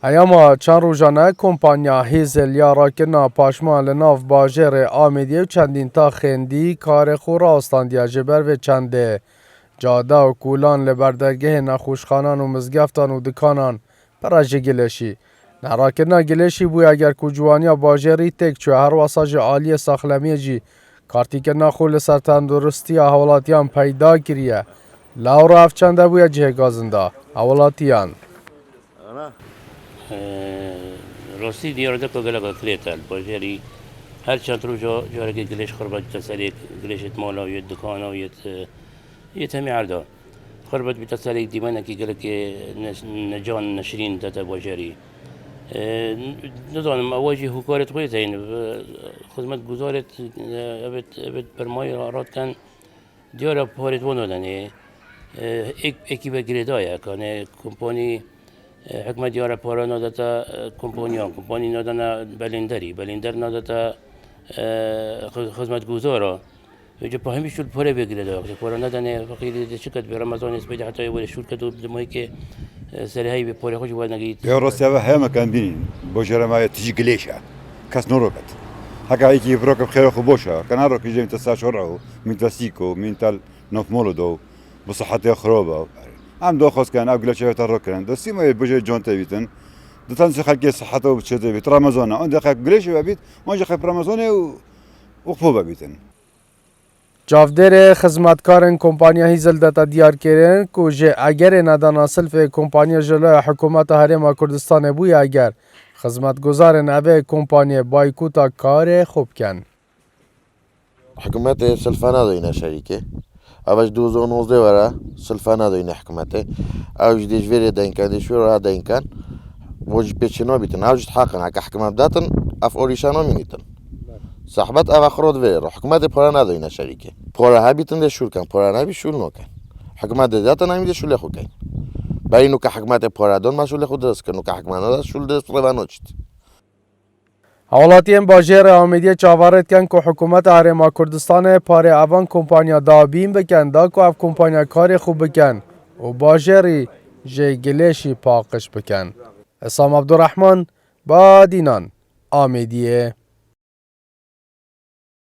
ایاما چند روزانه کمپانیا هیزل یا راکنا پاشمان لناف باجر آمیدی و چندین تا خندی کار خو راستاندیا جبر و چنده جاده و کولان لبردرگه نخوشخانان و مزگفتان و دکانان پراج گلشی نراکنا گلشی بوی اگر کجوانیا باجری تک چو هر واساج عالی ساخلمی جی کارتی که نخو لسر تندرستی حوالاتیان پیدا کریه لاورا افچنده بوی جه گازنده حوالاتیان راستی دیارده که گلگا کلیتال باجری هر چند رو جارگی گلیش خربت تسلیک گلیشت مالا و ید دکانا و ید همی عردا خربت بتسلیک دیمانه که گلک نجان نشرین تتا باجری ندانم اواجی حکارت قویت این خدمت گزارت ابد برمای راد کن دیارا پارت ونو دنه اکی بگریدایه کنه کمپانی حکمت دیاره پارا نداتا کمپانی ندانا بلندر نداتا خدمت گزارا وجه پاهمی شول پاره بگیره داره پاره ندانه فقیری شرکت به رمضان اسپید حتی ولی شرکت و دمایی که سرهایی به پاره خوش بود نگید یا راستی اوه همه کن بینیم باجر ما تیجی گلیشه کس نروکت حکا ایکی براکب خیر خوب باشه کنار رو که جیم تساشوره من تسیکو من تل نفمولو دو بصحتی خرابه هم دو خاص كان أقول شيء تركنا دسي ما يبجي جون تبيتن دتنسي خلقي صحته وبتشي تبيت رمضان عندك قليش ببيت ما جا خب رمضان وقفوا ببيتن جافدر خدمتکارن کمپانیا هیزل داتا دیار کردن که جه اگر ندانا سلف کمپانیا جلوی حکومت هرم کردستان بوی اگر خدمتگزارن اوه کمپانیا بایکوتا کار خوب کن حکومت سلفانه داینه شریکه اوج 2019 ورا سلفانه داینه حکومته اوج دیجوری داین کن دیجوری داین کن وج پیچنا بیتن اوج حقن اگه حکومت داتن اف اوریشانا مینیتن صاحبت اوه خرد ویر حکومت پارا نداینه شریکه پارا ها بیتن ده شول کن پارا نبی شول نکن حکومت داتن نمیده شول خو کن برای نو که حکومت پارا دون مسئول خود درست کن نو که حکومت نداشت شول درست روانوچت حوالاتین باجر آمیدی چاوارد کن که حکومت هرم کردستان پاره اوان کمپانیا دابین بکن دا که اف کمپانیا کار خوب بکن و باجری جه گلیشی پاقش بکن. اسام عبدالرحمن با دینان آمیدیه